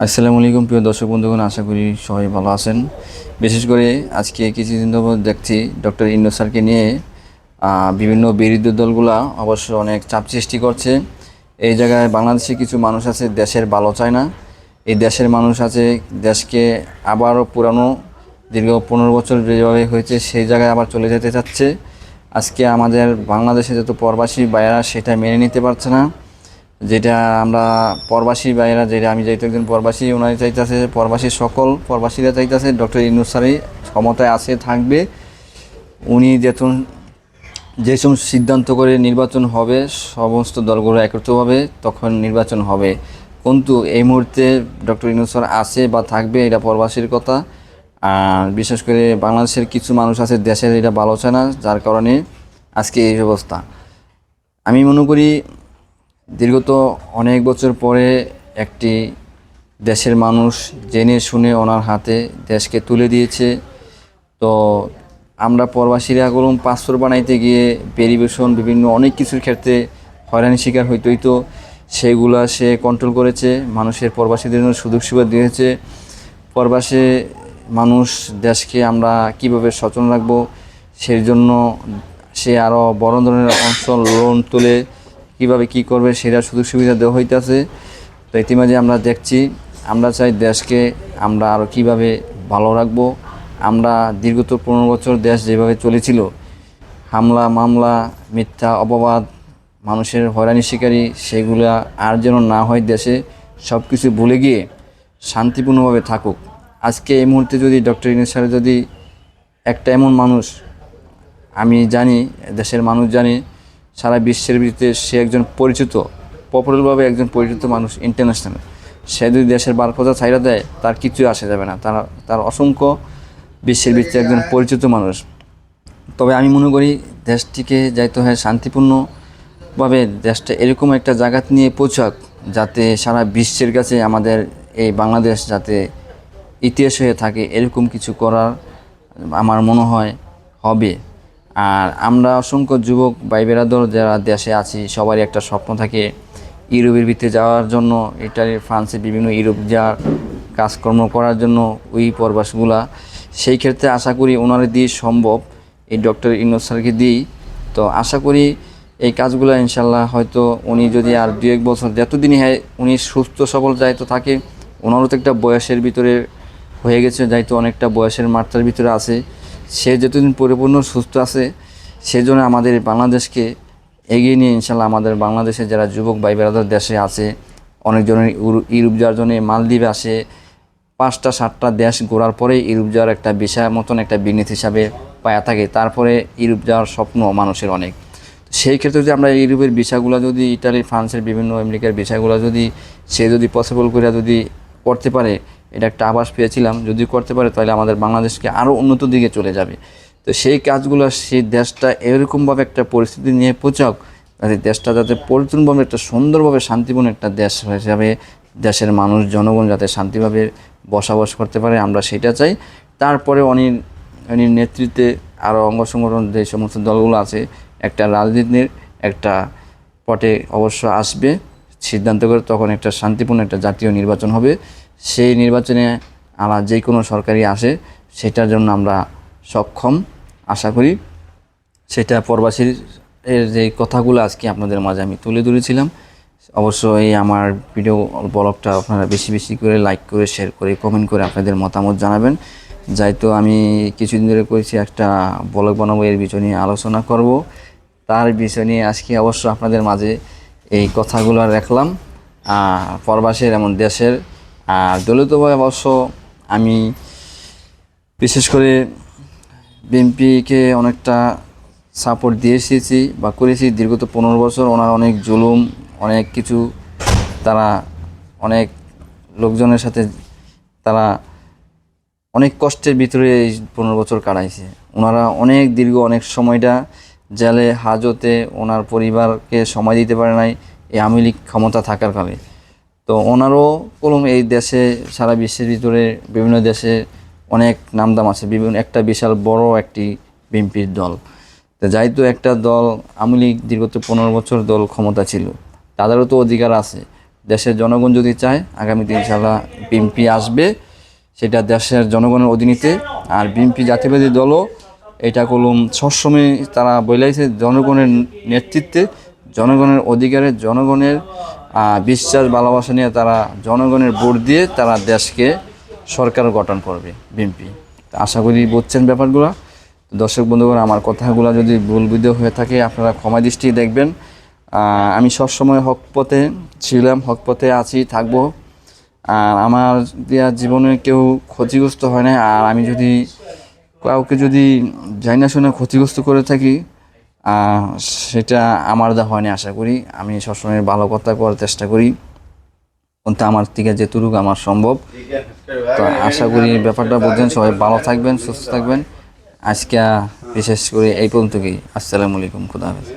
আসসালামু আলাইকুম প্রিয় দর্শক বন্ধুগণ, আশা করি সবাই ভালো আছেন। বিশেষ করে আজকে কিছুদিন ধরে দেখছি ডক্টর ইউনূস স্যারকে নিয়ে বিভিন্ন বিরোধী দলগুলা অবশ্য অনেক চাপ সৃষ্টি করছে। এই জায়গায় বাংলাদেশে কিছু মানুষ আছে দেশের ভালো চায় না। এই দেশের মানুষ আছে দেশকে আবারও পুরানো দীর্ঘ 15 বছর যেভাবে হয়েছে সেই জায়গায় আবার চলে যেতে চাচ্ছে। আজকে আমাদের বাংলাদেশে যত প্রবাসী ভাইয়েরা সেটা মেনে নিতে পারছে না। যেটা আমরা প্রবাসী ভাইয়েরা, যেটা আমি যেহেতু একজন প্রবাসী, ওনারা চাইতেছে, প্রবাসী সকল প্রবাসীরা চাইতেছে ডক্টর ইউনূস স্যারই ক্ষমতায় আছে থাকবে। উনি যে সমস্ত সিদ্ধান্ত করে নির্বাচন হবে, সমস্ত দলগুলো একত্রিতভাবে তখন নির্বাচন হবে। কিন্তু এই মুহূর্তে ডক্টর ইউনূস স্যার আছে বা থাকবে এটা প্রবাসীর কথা। আর বিশেষ করে বাংলাদেশের কিছু মানুষ আছে দেশের এটা ভালো চায় না, যার কারণে আজকে এই অবস্থা। আমি মনে করি দীর্ঘত অনেক বছর পরে একটি দেশের মানুষ জেনে শুনে ওনার হাতে দেশকে তুলে দিয়েছে। তো আমরা প্রবাসীরা গরম পাসপোর্ট বানাইতে গিয়ে ভেরিফিকেশন বিভিন্ন অনেক কিছুর ক্ষেত্রে হয়রানির শিকার হইতো, সেগুলা সে কন্ট্রোল করেছে। মানুষের প্রবাসীদের জন্য সুযোগ সুবিধা দিয়েছে। প্রবাসী মানুষ দেশকে আমরা কিভাবে সচেতন রাখবো সেই জন্য সে আরও বড় ধরনের অঞ্চল লোন তুলে কীভাবে কী করবে সেটা সুযোগ সুবিধা দেওয়া হইতেছে। তো ইতিমধ্যে আমরা দেখছি, আমরা চাই দেশকে আমরা আরও কীভাবে ভালো রাখবো। আমরা দীর্ঘত 15 বছর দেশ যেভাবে চলেছিল, হামলা মামলা মিথ্যা অপবাদ মানুষের হয়রানির শিকারী, সেগুলা আর যেন না হয়। দেশে সব কিছু ভুলে গিয়ে শান্তিপূর্ণভাবে থাকুক। আজকে এই মুহূর্তে যদি ডক্টর ইউনূস স্যার যদি একটা এমন মানুষ, আমি জানি দেশের মানুষ জানে সারা বিশ্বের ভিত্তিতে সে একজন পরিচিত, পপুলারভাবে একজন পরিচিত মানুষ ইন্টারন্যাশনাল। সে যদি দেশের বারপথা ছাইড়া দেয় তার কিছুই আসে যাবে না, তার অসংখ্য বিশ্বের ভিত্তিতে একজন পরিচিত মানুষ। তবে আমি মনে করি দেশটিকে যাইতে হয় শান্তিপূর্ণভাবে, দেশটা এরকম একটা জায়গা নিয়ে পৌঁছাক যাতে সারা বিশ্বের কাছে আমাদের এই বাংলাদেশ যাতে ইতিহাস হয়ে থাকে, এরকম কিছু করার আমার মনে হয় হবে। আর আমরা অসংখ্য যুবক ভাই বেরাদর যারা দেশে আছি সবারই একটা স্বপ্ন থাকে ইউরোপের ভিতরে যাওয়ার জন্য, ইটালি ফ্রান্সে বিভিন্ন ইউরোপ যাওয়ার কাজকর্ম করার জন্য ওই প্রবাসগুলা। সেই ক্ষেত্রে আশা করি ওনারা দিয়ে সম্ভব, এই ডক্টর ইউনূস স্যারকে দিই। তো আশা করি এই কাজগুলো ইনশাল্লাহ হয়তো উনি যদি আর 2-1 বছর যতদিনই হয় উনি সুস্থ সবল যাইতো থাকে, ওনারও তো একটা বয়সের ভিতরে হয়ে গেছে, যাইতো অনেকটা বয়সের মাত্রার ভিতরে আছে। সে যতদিন পরিপূর্ণ সুস্থ আছে সেজন্য আমাদের বাংলাদেশকে এগিয়ে নিয়ে ইনশাল্লাহ আমাদের বাংলাদেশে যারা যুবক ভাই বেড়াদার দেশে আছে, অনেকজনের ইউরোপ যাওয়ার জন্য মালদ্বীপ আসে, 5টা 7টা দেশ ঘোরার পরে ইউরোপ যাওয়ার একটা বিষয় মতন একটা বিজনেস হিসাবে পায়া থাকে। তারপরে ইউরোপ যাওয়ার স্বপ্ন মানুষের অনেক। সেই ক্ষেত্রে যদি আমরা ইউরোপের বিষয়গুলো যদি ইটালি ফ্রান্সের বিভিন্ন আমেরিকার বিষয়গুলো যদি সে যদি পসিবল করে যদি করতে পারে, এটা একটা আভাস পেয়েছিলাম, যদি করতে পারে তাহলে আমাদের বাংলাদেশকে আরও উন্নত দিকে চলে যাবে। তো সেই কাজগুলো সেই দেশটা এরকমভাবে একটা পরিস্থিতি নিয়ে পৌঁছাক যাতে দেশটা যাতে পরিপূর্ণভাবে একটা সুন্দরভাবে শান্তিপূর্ণ একটা দেশ হিসাবে দেশের মানুষ জনগণ যাতে শান্তিভাবে বসবাস করতে পারে, আমরা সেটা চাই। তারপরে উনি নেতৃত্বে আরও অঙ্গ সংগঠন যে সমস্ত দলগুলো আছে একটা রাজনীতির একটা পটে অবশ্য আসবে সিদ্ধান্ত করে, তখন একটা শান্তিপূর্ণ একটা জাতীয় নির্বাচন হবে। সেই নির্বাচনে আমরা যে কোনো সরকারি আসে সেটার জন্য আমরা সক্ষম আশা করি। সেটা প্রবাসীর যে কথাগুলো আজকে আপনাদের মাঝে আমি তুলে ধরেছিলাম। অবশ্যই আমার ভিডিও ব্লগটা আপনারা বেশি বেশি করে লাইক করে শেয়ার করে কমেন্ট করে আপনাদের মতামত জানাবেন। যেহেতু আমি কিছুদিন ধরে করেছি একটা ব্লগ বানাবো, এর বিষয় নিয়ে আলোচনা করব, তার বিষয় নিয়ে আজকে অবশ্য আপনাদের মাঝে এই কথাগুলো রাখলাম। প্রবাসের এমন দেশের আর দলিতভাবে অবশ্য আমি বিশেষ করে বিএনপিকে অনেকটা সাপোর্ট দিয়ে এসেছি বা করেছি দীর্ঘত 15 বছর। ওনার অনেক জুলুম অনেক কিছু, তারা অনেক লোকজনের সাথে তারা অনেক কষ্টের ভিতরে এই 15 বছর কাটাইছে। ওনারা অনেক দীর্ঘ অনেক সময়টা জেলে হাজতে ওনার পরিবারকে সময় দিতে পারে নাই এই আওয়ামী লীগ ক্ষমতা থাকার কালে। তো ওনারও কলম এই দেশে সারা বিশ্বের ভিতরে বিভিন্ন দেশে অনেক নামদাম আছে, বিভিন্ন একটা বিশাল বড় একটি বিএনপির দল। তো যেহেতু একটা দল আওয়ামী লীগ দীর্ঘত 15 বছর দল ক্ষমতা ছিল, তাদেরও তো অধিকার আছে। দেশের জনগণ যদি চায় আগামীতে ইনশাআল্লাহ বিএনপি আসবে, সেটা দেশের জনগণের অধীনেতে। আর বিএনপি জাতীয়বাদী দলও এটা কলম সবসময় তারা বলেছে জনগণের নেতৃত্বে, জনগণের অধিকারে, জনগণের বিশ্বাস ভালোবাসা নিয়ে তারা জনগণের ভোট দিয়ে তারা দেশকে সরকার গঠন করবে বিএনপি। আশা করি বুঝছেন ব্যাপারগুলো। দর্শক বন্ধুগণ, আমার কথাগুলো যদি ভুল বুঝে হয়ে থাকে আপনারা ক্ষমা দৃষ্টি দেখবেন। আমি সবসময় হক পথে ছিলাম, হক পথে আছি, থাকবো। আর আমার জীবনে কেউ ক্ষতিগ্রস্ত হয় না। আর আমি যদি কাউকে যদি জানি না শুনে ক্ষতিগ্রস্ত করে থাকি, সেটা আমার দা হয়নি। আশা করি আমি সবসময় ভালো কথা করার চেষ্টা করি, কিন্তু আমার থেকে যেটুকু আমার সম্ভব। তো আশা করি ব্যাপারটা বুঝছেন। সবাই ভালো থাকবেন, সুস্থ থাকবেন। আজকে বিশেষ করে এই পর্যন্তই। আসসালামু আলাইকুম, খুদা হাফেজ।